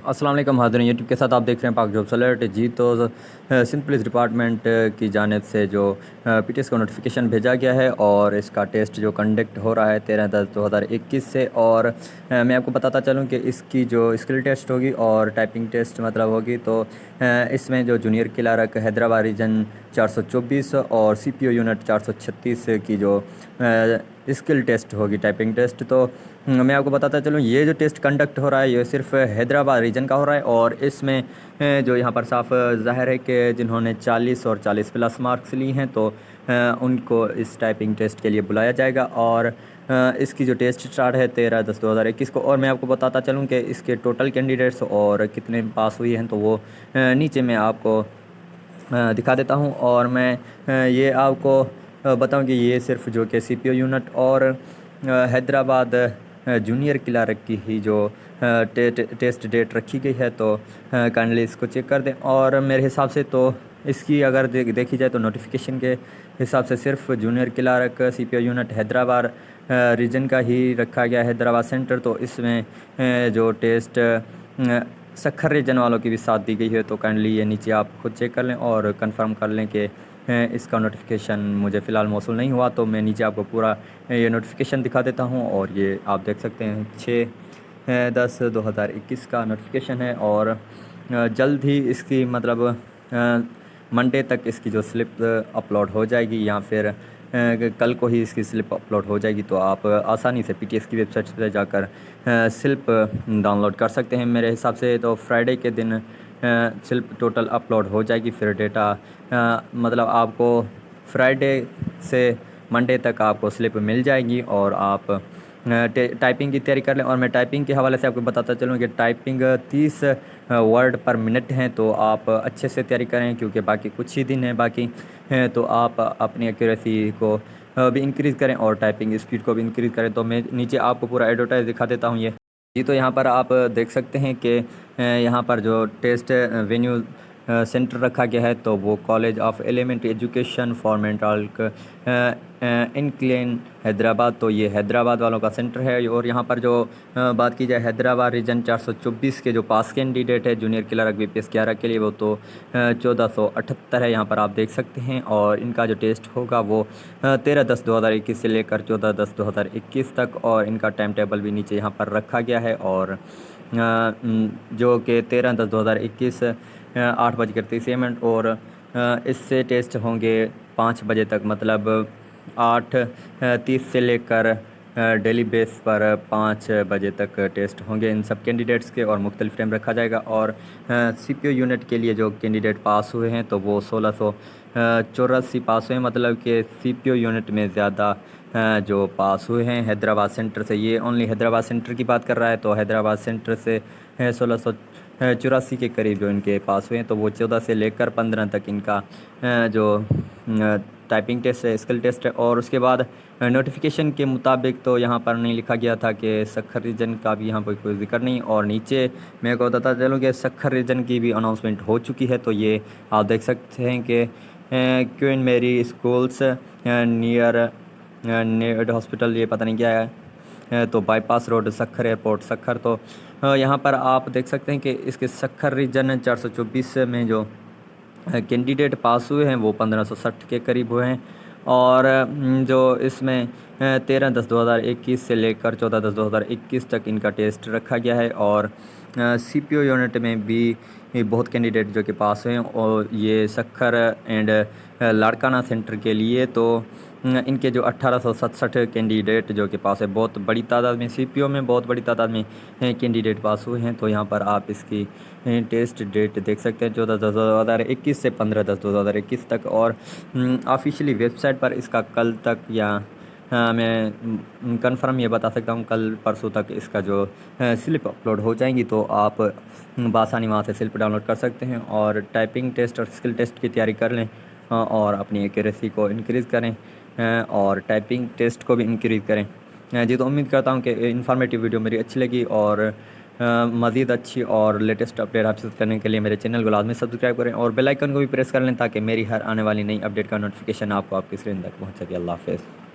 अस्सलाम वालेकुम हाज़रीन, यूट्यूब के साथ आप देख रहे हैं पाक जॉब्स अलर्ट जी। तो सिंध पुलिस डिपार्टमेंट की जानिब से जो पीटीएस को नोटिफिकेशन भेजा गया है और इसका टेस्ट जो कंडक्ट हो रहा है 13/10/2021 से। और मैं आपको बताता चलूँ कि इसकी जो स्किल टेस्ट होगी और टाइपिंग टेस्ट मतलब होगी, तो इसमें जो जूनियर क्लर्क हैदराबाद रीजन 424 और सीपीओ यूनिट 436 की जो स्किल टेस्ट होगी, टाइपिंग टेस्ट। तो मैं आपको बताता चलूँ, ये जो टेस्ट कंडक्ट हो रहा है ये सिर्फ हैदराबाद रीजन का हो रहा है। और इसमें जो यहाँ पर साफ ज़ाहिर है कि जिन्होंने 40 और 40 प्लस मार्क्स ली हैं तो उनको इस टाइपिंग टेस्ट के लिए बुलाया जाएगा। और इसकी जो टेस्ट स्टार्ट है 13/10/2021 को। और मैं आपको बताता चलूँ कि इसके टोटल कैंडिडेट्स और कितने पास हुई हैं, तो वो नीचे मैं आपको दिखा देता हूँ। और मैं ये आपको बताऊँ कि ये सिर्फ जो कि सीपीओ यूनिट और हैदराबाद जूनियर क्लर्क की ही जो टेस्ट डेट रखी गई है, तो काइंडली इसको चेक कर दें। और मेरे हिसाब से तो इसकी अगर देखी जाए तो नोटिफिकेशन के हिसाब से सिर्फ junior clerk CPO unit Hyderabad region का ही रखा गया, हैदराबाद सेंटर। तो इसमें जो टेस्ट सक्खर रीजन वालों की भी साथ दी गई है। तो काइंडली ये नीचे आप खुद चेक कर लें और कंफर्म कर लें कि इसका नोटिफिकेशन मुझे फ़िलहाल मौसूल नहीं हुआ। तो मैं नीचे आपको पूरा ये नोटिफिकेशन दिखा देता हूँ। और ये आप देख सकते हैं 6/10/2021 का नोटिफिकेशन है। और जल्द ही इसकी मतलब मंडे तक इसकी जो स्लिप अपलोड हो जाएगी, या फिर कल को ही इसकी स्लिप अपलोड हो जाएगी। तो आप आसानी से पीटीएस की वेबसाइट पर जाकर स्लिप डाउनलोड कर सकते हैं। मेरे हिसाब से तो फ्राइडे के दिन स्लिप टोटल अपलोड हो जाएगी। फिर डेटा मतलब आपको फ्राइडे से मंडे तक आपको स्लिप मिल जाएगी और आप टाइपिंग की तैयारी कर लें। और मैं टाइपिंग के हवाले से आपको बताता चलूँ कि टाइपिंग 30 वर्ड पर मिनट हैं। तो आप अच्छे से तैयारी करें क्योंकि बाकी कुछ ही दिन हैं बाकी हैं। तो आप अपनी एक्यूरेसी को भी इंक्रीज़ करें और टाइपिंग स्पीड को भी इंक्रीज़ करें। तो मैं नीचे आपको पूरा एडवर्टाइज दिखा देता हूँ ये जी। तो यहाँ पर आप देख सकते हैं कि यहाँ पर जो टेस्ट वेन्यू सेंटर रखा गया है, तो वो college of elementary education for mental इनक्लेन हैदराबाद। तो ये हैदराबाद वालों का सेंटर है। और यहाँ पर जो बात की जाए हैदराबाद रीजन 424 के जो पास कैंडिडेट है जूनियर क्लर्क बीपीएस 11 के लिए, वो तो 1478 है, यहाँ पर आप देख सकते हैं। और इनका जो टेस्ट होगा वो 13/10/2021 से लेकर 14/10/2021 तक। और इनका टाइम टेबल भी नीचे यहाँ पर रखा गया है। और जो कि 13/10/2021 8:30 और इससे टेस्ट होंगे 5 बजे तक, मतलब 8:30 से लेकर डेली बेस पर 5 बजे तक टेस्ट होंगे इन सब कैंडिडेट्स के। और मुख्तलिफ टाइम रखा जाएगा। और सीपीओ यूनिट के लिए जो कैंडिडेट पास हुए हैं तो वो 1684 पास हुए हैं, मतलब कि सीपीओ यूनिट में ज़्यादा जो पास हुए हैं हैदराबाद सेंटर से। ये ओनली हैदराबाद सेंटर की बात कर रहा है। तो हैदराबाद सेंटर से 1684 के करीब जो इनके पास हुए हैं। तो वो 14 से लेकर 15 तक इनका जो टाइपिंग टेस्ट है, स्किल टेस्ट है। और उसके बाद नोटिफिकेशन के मुताबिक तो यहाँ पर नहीं लिखा गया था कि सक्खर रीजन का भी यहाँ पर कोई जिक्र नहीं। और नीचे मैं को बताता चलूँ कि सक्खर रीजन की भी अनाउंसमेंट हो चुकी है। तो ये आप देख सकते हैं कि क्वीन मेरी स्कूल्स नियर नेड हॉस्पिटल, ये पता नहीं क्या है, तो bypass road Sukkur airport Sukkur. तो यहाँ पर आप देख सकते हैं कि इसके सक्खर रीजन 424 में जो कैंडिडेट पास हुए हैं वो 1560 के करीब हुए हैं। और जो इसमें 13/10/2021 से लेकर 14/10/2021 तक इनका टेस्ट रखा गया है। और सीपीओ यूनिट में भी बहुत कैंडिडेट जो कि पास हुए हैं। और ये सक्खर एंड लाड़काना सेंटर के लिए तो इनके जो 1867 कैंडिडेट जो कि पास है, बहुत बड़ी तादाद में सीपीओ में बहुत बड़ी तादाद में कैंडिडेट पास हुए हैं। तो यहाँ पर आप इसकी टेस्ट डेट देख सकते हैं 14/10/2021 से 15/10/2021 तक। और ऑफिशियली वेबसाइट पर इसका कल तक या मैं कंफर्म ये बता सकता हूँ कल परसों तक इसका जो स्लिप अपलोड हो जाएंगी। तो आप बासानी वहाँ से स्लिप डाउनलोड कर सकते हैं और टाइपिंग टेस्ट और स्किल टेस्ट की तैयारी कर लें और अपनी एक्यूरेसी को इंक्रीज़ करें और टाइपिंग टेस्ट को भी इंक्रीज़ करें जी। तो उम्मीद करता हूँ कि इन्फॉर्मेटिव वीडियो मेरी अच्छी लगी। और मज़ीद अच्छी और लेटेस्ट अपडेट हासिल करने के लिए मेरे चैनल को लाजमी सब्सक्राइब करें और बेल आइकन को भी प्रेस कर लें ताकि मेरी हर आने वाली नई अपडेट का नोटिफिकेशन आपको आपकी स्क्रीन तक पहुँच सके। अल्लाह हाफ़िज़।